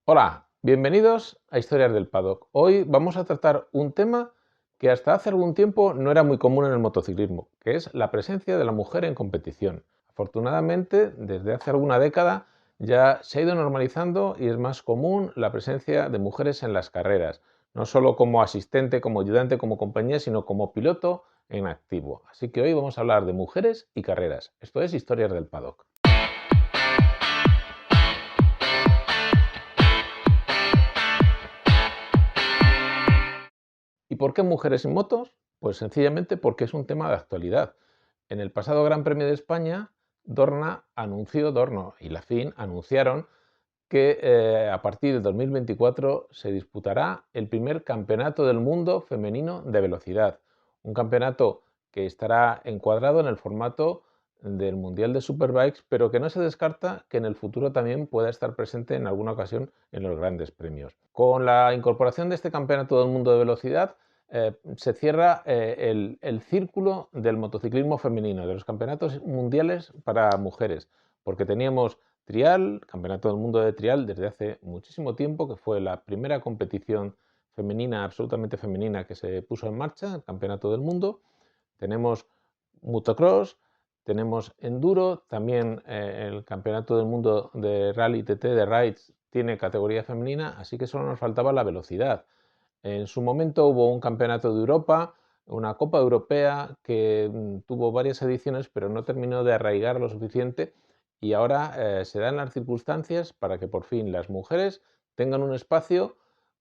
Hola, bienvenidos a Historias del Paddock. Hoy vamos a tratar un tema que hasta hace algún tiempo no era muy común en el motociclismo, que es la presencia de la mujer en competición. Afortunadamente, desde hace alguna década ya se ha ido normalizando y es más común la presencia de mujeres en las carreras, no solo como asistente, como ayudante, como compañía, sino como piloto en activo. Así que hoy vamos a hablar de mujeres y carreras. Esto es Historias del Paddock. ¿Y por qué mujeres en motos? Pues sencillamente porque es un tema de actualidad. En el pasado Gran Premio de España, Dorno y la FIN anunciaron que a partir de 2024 se disputará el primer campeonato del mundo femenino de velocidad. Un campeonato que estará encuadrado en el formato del Mundial de Superbikes, pero que no se descarta que en el futuro también pueda estar presente en alguna ocasión en los grandes premios. Con la incorporación de este campeonato del mundo de velocidad, se cierra el círculo del motociclismo femenino, de los campeonatos mundiales para mujeres, porque teníamos trial, Campeonato del Mundo de Trial, desde hace muchísimo tiempo, que fue la primera competición femenina, absolutamente femenina, que se puso en marcha, el Campeonato del Mundo. Tenemos motocross, tenemos enduro, también el Campeonato del Mundo de Rally TT de Rides tiene categoría femenina, así que solo nos faltaba la velocidad. En su momento hubo un Campeonato de Europa, una Copa Europea que tuvo varias ediciones, pero no terminó de arraigar lo suficiente y ahora se dan las circunstancias para que por fin las mujeres tengan un espacio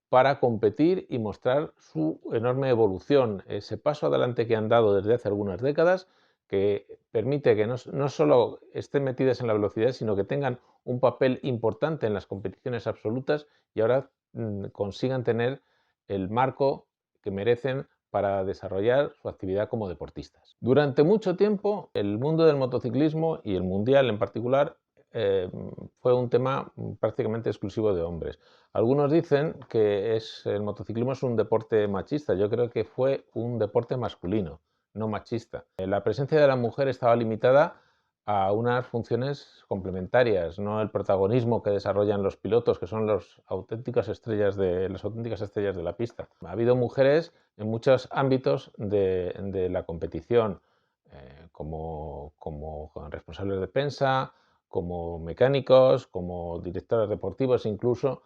para competir y mostrar su enorme evolución, ese paso adelante que han dado desde hace algunas décadas, que permite que no solo estén metidas en la velocidad, sino que tengan un papel importante en las competiciones absolutas y ahora consigan tener el marco que merecen para desarrollar su actividad como deportistas. Durante mucho tiempo, el mundo del motociclismo y el mundial en particular fue un tema prácticamente exclusivo de hombres. Algunos dicen que el motociclismo es un deporte machista. Yo creo que fue un deporte masculino, no machista. La presencia de la mujer estaba limitada a unas funciones complementarias, no el protagonismo que desarrollan los pilotos, que son las auténticas estrellas de la pista. Ha habido mujeres en muchos ámbitos de la competición, como responsables de prensa, como mecánicos, como directores deportivos incluso,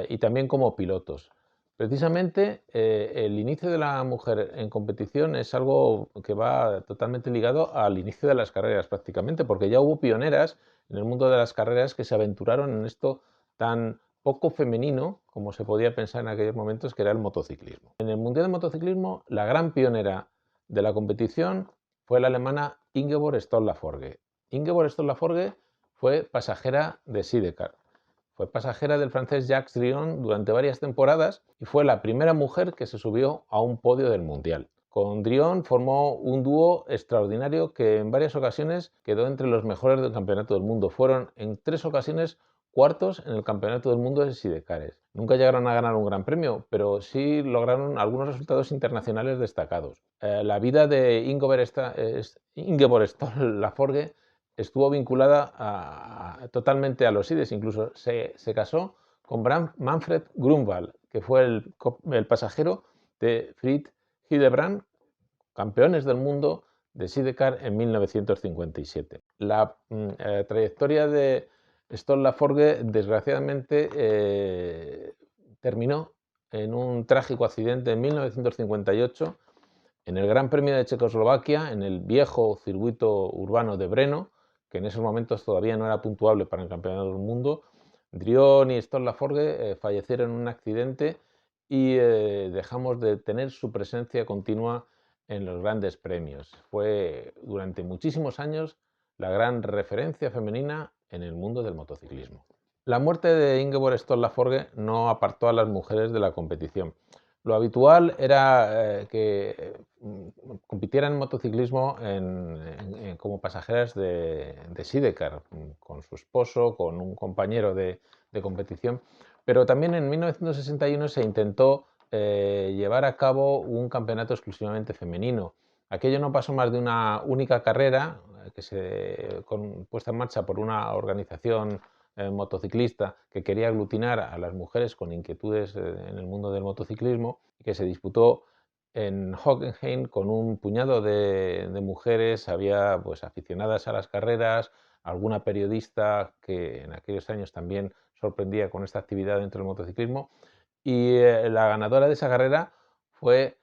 y también como pilotos. Precisamente el inicio de la mujer en competición es algo que va totalmente ligado al inicio de las carreras prácticamente, porque ya hubo pioneras en el mundo de las carreras que se aventuraron en esto tan poco femenino como se podía pensar en aquellos momentos, que era el motociclismo. En el Mundial de Motociclismo, la gran pionera de la competición fue la alemana Ingeborg Stollerforge. Ingeborg Stollerforge fue pasajera de Sidecar. Fue pasajera del francés Jacques Drion durante varias temporadas y fue la primera mujer que se subió a un podio del Mundial. Con Drion formó un dúo extraordinario que en varias ocasiones quedó entre los mejores del Campeonato del Mundo. Fueron en 3 ocasiones cuartos en el Campeonato del Mundo de Sidecares. Nunca llegaron a ganar un gran premio, pero sí lograron algunos resultados internacionales destacados. La vida de Ingeborg Stollerforge estuvo vinculada totalmente a los IDES, incluso se casó con Manfred Grunwald, que fue el pasajero de Fritz Hildebrand, campeones del mundo de Sidecar en 1957. La trayectoria de Stollerforge, desgraciadamente, terminó en un trágico accidente en 1958 en el Gran Premio de Checoslovaquia, en el viejo circuito urbano de Brno, que en esos momentos todavía no era puntuable para el Campeonato del Mundo. Drion y Stollerforge fallecieron en un accidente y dejamos de tener su presencia continua en los grandes premios. Fue durante muchísimos años la gran referencia femenina en el mundo del motociclismo. La muerte de Ingeborg Stollerforge no apartó a las mujeres de la competición. Lo habitual era que compitieran en motociclismo como pasajeras de Sidecar, con su esposo, con un compañero de competición. Pero también en 1961 se intentó llevar a cabo un campeonato exclusivamente femenino. Aquello no pasó más de una única carrera puesta en marcha por una organización motociclista que quería aglutinar a las mujeres con inquietudes en el mundo del motociclismo, que se disputó en Hockenheim con un puñado de mujeres. Había pues aficionadas a las carreras, alguna periodista que en aquellos años también sorprendía con esta actividad dentro del motociclismo, y la ganadora de esa carrera fue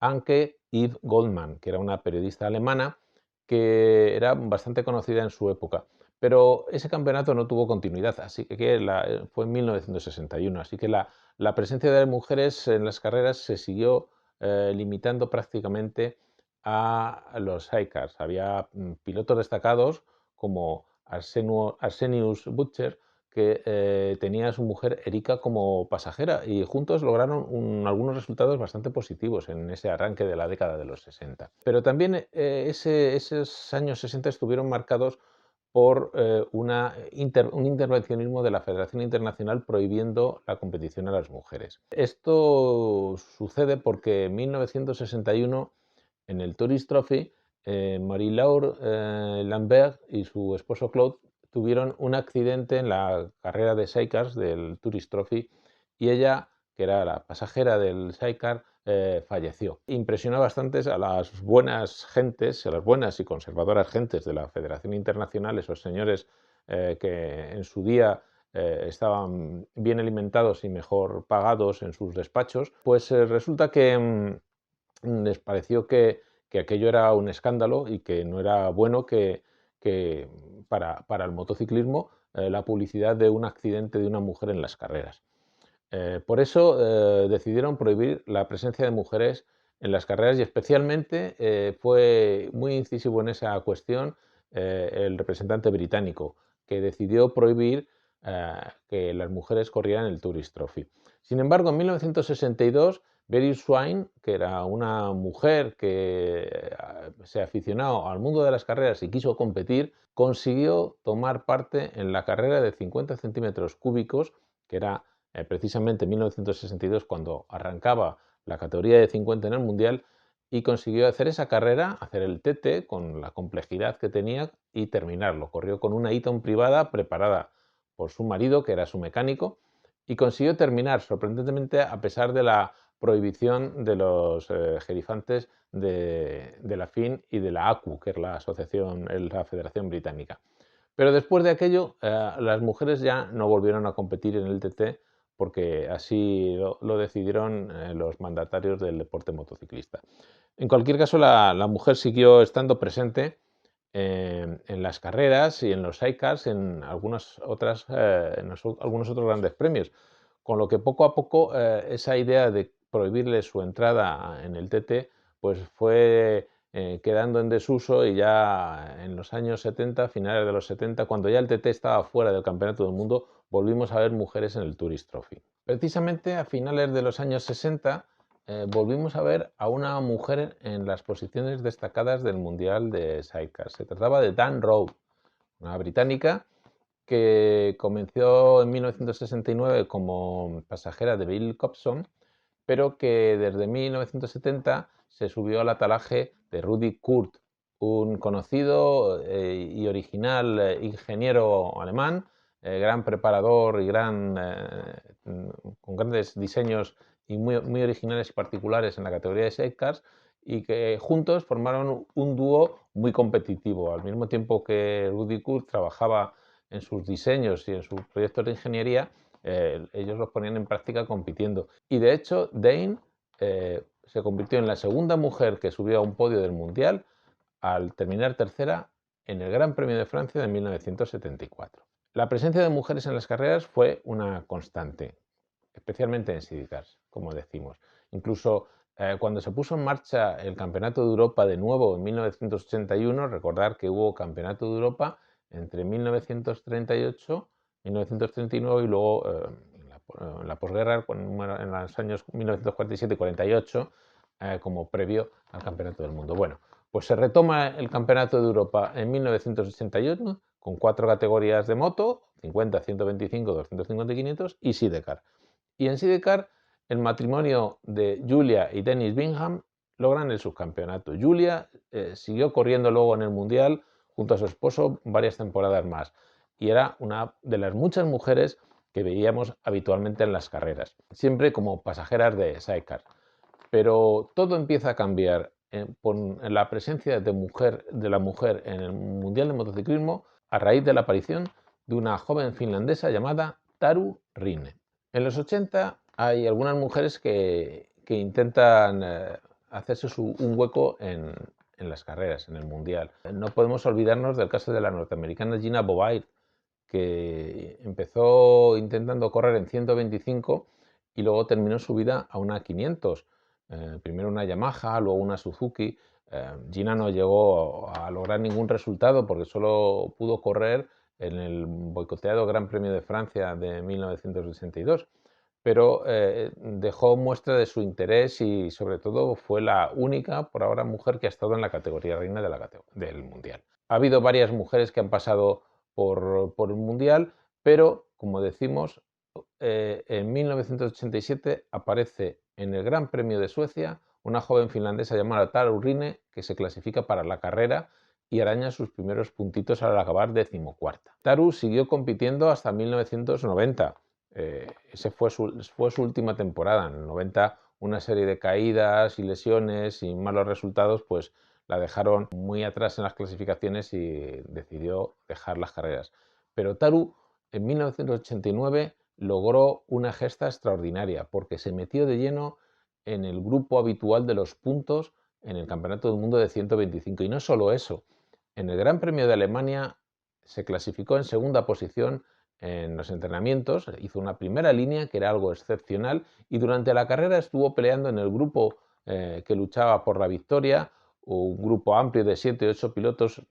Anke Yves Goldmann, que era una periodista alemana que era bastante conocida en su época. Pero ese campeonato no tuvo continuidad, así que fue en 1961, así que la presencia de las mujeres en las carreras se siguió limitando prácticamente a los sidecars. Había pilotos destacados como Arsenius Butcher, que tenía a su mujer Erika como pasajera, y juntos lograron algunos resultados bastante positivos en ese arranque de la década de los 60. Pero también esos años 60 estuvieron marcados por un intervencionismo de la Federación Internacional prohibiendo la competición a las mujeres. Esto sucede porque en 1961, en el Tourist Trophy, Marie-Laure Lambert y su esposo Claude tuvieron un accidente en la carrera de sidecars del Tourist Trophy, y ella, que era la pasajera del sidecar, falleció. Impresionó bastante a las buenas gentes, a las buenas y conservadoras gentes de la Federación Internacional, esos señores que en su día estaban bien alimentados y mejor pagados en sus despachos. Pues resulta que les pareció que aquello era un escándalo y que no era bueno que para el motociclismo la publicidad de un accidente de una mujer en las carreras. Por eso decidieron prohibir la presencia de mujeres en las carreras, y especialmente fue muy incisivo en esa cuestión el representante británico, que decidió prohibir que las mujeres corrieran el Tourist Trophy. Sin embargo, en 1962, Beryl Swain, que era una mujer que se aficionó al mundo de las carreras y quiso competir, consiguió tomar parte en la carrera de 50 centímetros cúbicos, que era precisamente en 1962 cuando arrancaba la categoría de 50 en el Mundial, y consiguió hacer esa carrera, hacer el TT con la complejidad que tenía y terminarlo. Corrió con una Eaton privada preparada por su marido, que era su mecánico, y consiguió terminar sorprendentemente a pesar de la prohibición de los gerifantes de la FIN y de la ACU, que es la asociación, la Federación Británica. Pero después de aquello, las mujeres ya no volvieron a competir en el TT, porque así lo decidieron los mandatarios del deporte motociclista. En cualquier caso, la mujer siguió estando presente en las carreras y en los sidecars, en algunos otros grandes premios, con lo que poco a poco esa idea de prohibirle su entrada en el TT pues fue quedando en desuso, y ya en los años 70, finales de los 70, cuando ya el TT estaba fuera del Campeonato del Mundo, volvimos a ver mujeres en el Tourist Trophy. Precisamente a finales de los años 60 volvimos a ver a una mujer en las posiciones destacadas del Mundial de Sidecar. Se trataba de Dan Rowe, una británica que comenzó en 1969 como pasajera de Bill Cobson, pero que desde 1970 se subió al atalaje de Rudi Kurt, un conocido y original ingeniero alemán, gran preparador y con grandes diseños y muy originales y particulares en la categoría de sidecars, y que juntos formaron un dúo muy competitivo. Al mismo tiempo que Rudi Kurt trabajaba en sus diseños y en sus proyectos de ingeniería, ellos los ponían en práctica compitiendo. Y de hecho, Dane se convirtió en la segunda mujer que subió a un podio del Mundial al terminar tercera en el Gran Premio de Francia de 1974. La presencia de mujeres en las carreras fue una constante, especialmente en sidecars, como decimos. Incluso cuando se puso en marcha el Campeonato de Europa de nuevo en 1981, recordar que hubo Campeonato de Europa entre 1938, 1939 y luego en la posguerra, en los años 1947 y 48, como previo al Campeonato del Mundo. Bueno, pues se retoma el Campeonato de Europa en 1981 con 4 categorías de moto: 50, 125, 250 y 500, y sidecar. Y en sidecar, el matrimonio de Julia y Dennis Bingham logran el subcampeonato. Julia siguió corriendo luego en el Mundial junto a su esposo varias temporadas más, y era una de las muchas mujeres que veíamos habitualmente en las carreras, siempre como pasajeras de sidecar. Pero todo empieza a cambiar con la presencia de la mujer en el Mundial de Motociclismo a raíz de la aparición de una joven finlandesa llamada Taru Rinne. En los 80 hay algunas mujeres que intentan hacerse un hueco en las carreras, en el Mundial. No podemos olvidarnos del caso de la norteamericana Gina Bovard, que empezó intentando correr en 125 y luego terminó su vida a una 500. Primero una Yamaha, luego una Suzuki. Gina no llegó a lograr ningún resultado porque solo pudo correr en el boicoteado Gran Premio de Francia de 1962, pero dejó muestra de su interés y sobre todo fue la única por ahora mujer que ha estado en la categoría reina del Mundial. Ha habido varias mujeres que han pasado por el Mundial, pero como decimos, en 1987 aparece en el Gran Premio de Suecia una joven finlandesa llamada Taru Rinne que se clasifica para la carrera y araña sus primeros puntitos al acabar 14ª. Taru siguió compitiendo hasta 1990. Esa fue su última temporada. En el 90 una serie de caídas y lesiones y malos resultados pues la dejaron muy atrás en las clasificaciones y decidió dejar las carreras. Pero Taru en 1989 logró una gesta extraordinaria porque se metió de lleno en el grupo habitual de los puntos en el Campeonato del Mundo de 125. Y no solo eso, en el Gran Premio de Alemania se clasificó en segunda posición en los entrenamientos, hizo una primera línea que era algo excepcional y durante la carrera estuvo peleando en el grupo que luchaba por la victoria, un grupo amplio de 7 o 8 pilotos,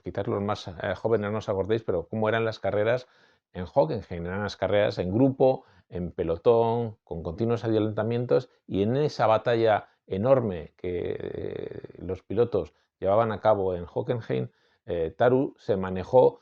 quizás los más jóvenes no os acordéis, pero cómo eran las carreras en Hockenheim, eran las carreras en grupo, en pelotón, con continuos adelantamientos y en esa batalla enorme que los pilotos llevaban a cabo en Hockenheim, Taru se manejó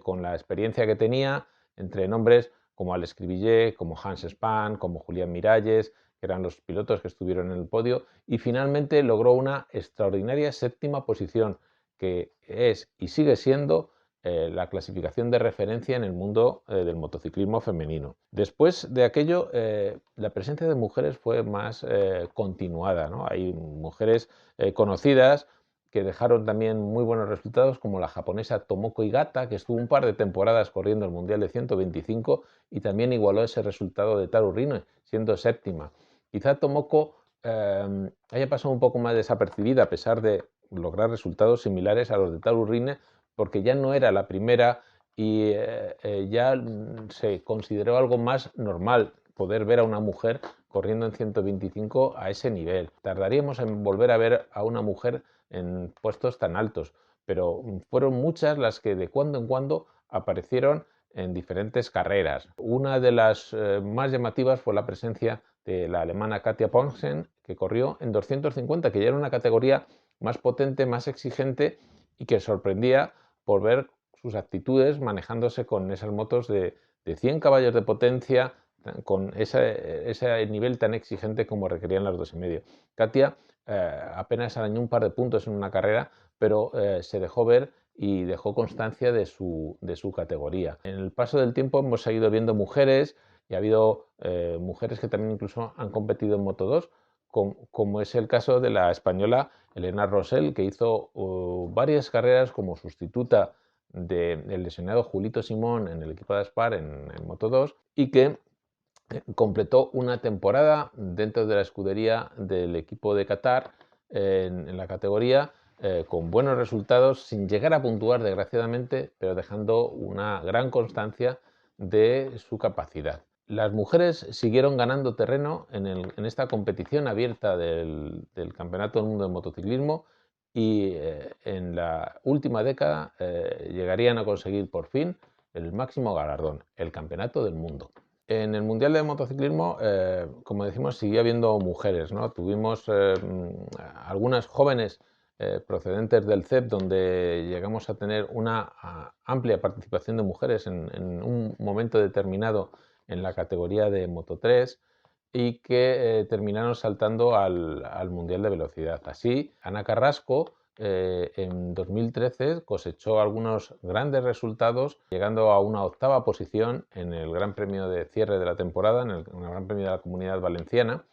con la experiencia que tenía entre nombres como Alex Cribillet, como Hans Spann, como Julián Miralles, que eran los pilotos que estuvieron en el podio, y finalmente logró una extraordinaria séptima posición, que es y sigue siendo la clasificación de referencia en el mundo del motociclismo femenino. Después de aquello, la presencia de mujeres fue más continuada, ¿no? Hay mujeres conocidas que dejaron también muy buenos resultados, como la japonesa Tomoko Igata, que estuvo un par de temporadas corriendo el Mundial de 125 y también igualó ese resultado de Taru Rinne, siendo séptima. Quizá Tomoko haya pasado un poco más desapercibida a pesar de lograr resultados similares a los de Taru Rinne, porque ya no era la primera y ya se consideró algo más normal poder ver a una mujer corriendo en 125 a ese nivel. Tardaríamos en volver a ver a una mujer en puestos tan altos, pero fueron muchas las que de cuando en cuando aparecieron en diferentes carreras. Una de las más llamativas fue la presencia de la alemana Katja Ponsen, que corrió en 250, que ya era una categoría más potente, más exigente y que sorprendía por ver sus actitudes manejándose con esas motos de 100 caballos de potencia, con ese nivel tan exigente como requerían las 2,5. Katja apenas arañó un par de puntos en una carrera, pero se dejó ver y dejó constancia de su categoría. En el paso del tiempo hemos seguido viendo mujeres y ha habido mujeres que también incluso han competido en Moto2, como es el caso de la española Elena Rosell, que hizo varias carreras como sustituta del lesionado Julito Simón en el equipo de Aspar en Moto2 y que completó una temporada dentro de la escudería del equipo de Qatar en la categoría con buenos resultados, sin llegar a puntuar desgraciadamente, pero dejando una gran constancia de su capacidad. Las mujeres siguieron ganando terreno en esta competición abierta del Campeonato del Mundo de Motociclismo y en la última década llegarían a conseguir por fin el máximo galardón, el Campeonato del Mundo. En el Mundial de Motociclismo, como decimos, siguió habiendo mujeres, ¿no? Tuvimos algunas jóvenes procedentes del CEP, donde llegamos a tener una amplia participación de mujeres en un momento determinado en la categoría de Moto3 y que terminaron saltando al Mundial de Velocidad. Así, Ana Carrasco, en 2013 cosechó algunos grandes resultados, llegando a una 8ª posición en el Gran Premio de cierre de la temporada, en el Gran Premio de la Comunidad Valenciana.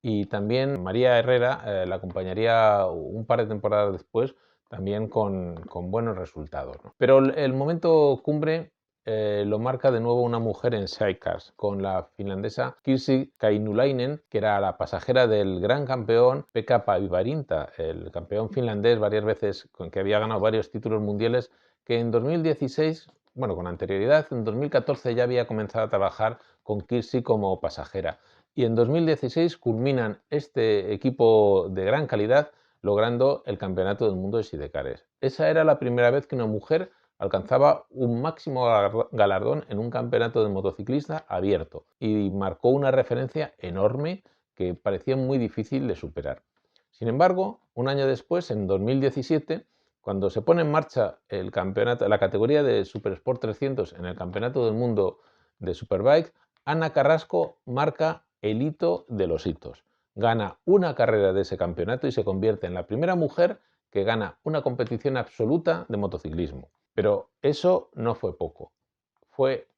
Y también María Herrera la acompañaría un par de temporadas después, también con buenos resultados, ¿no? Pero el momento cumbre lo marca de nuevo una mujer en sidecars, con la finlandesa Kirsi Kainulainen, que era la pasajera del gran campeón Pekka Päivärinta, el campeón finlandés varias veces, que había ganado varios títulos mundiales, que en 2016, bueno, con anterioridad, en 2014 ya había comenzado a trabajar con Kirsi como pasajera. Y en 2016 culminan este equipo de gran calidad logrando el Campeonato del Mundo de Sidecars. Esa era la primera vez que una mujer alcanzaba un máximo galardón en un campeonato de motociclista abierto y marcó una referencia enorme que parecía muy difícil de superar. Sin embargo, un año después, en 2017, cuando se pone en marcha el campeonato, la categoría de Super Sport 300 en el Campeonato del Mundo de Superbike, Ana Carrasco marca el hito de los hitos. Gana una carrera de ese campeonato y se convierte en la primera mujer que gana una competición absoluta de motociclismo. Pero eso no fue poco. Fue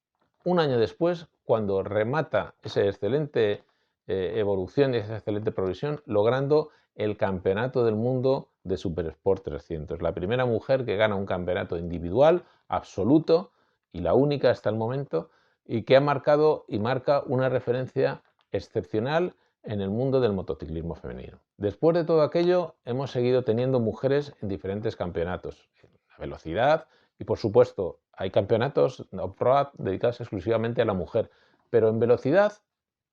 un año después cuando remata esa excelente evolución y esa excelente progresión, logrando el Campeonato del Mundo de Super Sport 300. La primera mujer que gana un campeonato individual absoluto y la única hasta el momento, y que ha marcado y marca una referencia excepcional en el mundo del motociclismo femenino. Después de todo aquello, hemos seguido teniendo mujeres en diferentes campeonatos, en la velocidad y, por supuesto, hay campeonatos off-road dedicados exclusivamente a la mujer, pero en velocidad,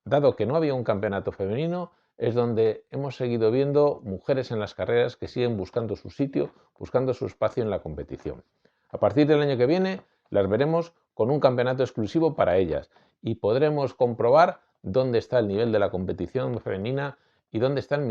dado que no había un campeonato femenino, es donde hemos seguido viendo mujeres en las carreras que siguen buscando su sitio, buscando su espacio en la competición. A partir del año que viene, las veremos con un campeonato exclusivo para ellas y podremos comprobar dónde está el nivel de la competición femenina y dónde está el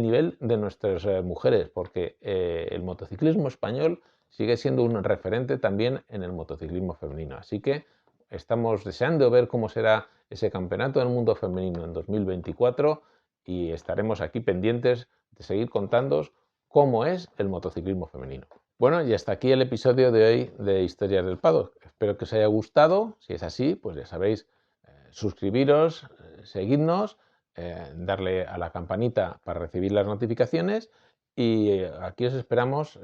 nivel de nuestras mujeres, porque el motociclismo español sigue siendo un referente también en el motociclismo femenino. Así que estamos deseando ver cómo será ese Campeonato del Mundo Femenino en 2024 y estaremos aquí pendientes de seguir contándoos cómo es el motociclismo femenino. Bueno, y hasta aquí el episodio de hoy de Historias del Paddock. Espero que os haya gustado. Si es así, pues ya sabéis, suscribiros, seguidnos, darle a la campanita para recibir las notificaciones y aquí os esperamos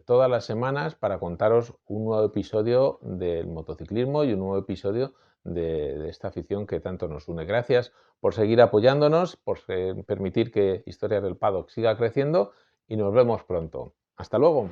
todas las semanas para contaros un nuevo episodio del motociclismo y un nuevo episodio de esta afición que tanto nos une. Gracias por seguir apoyándonos, por permitir que Historias del Paddock siga creciendo y nos vemos pronto. ¡Hasta luego!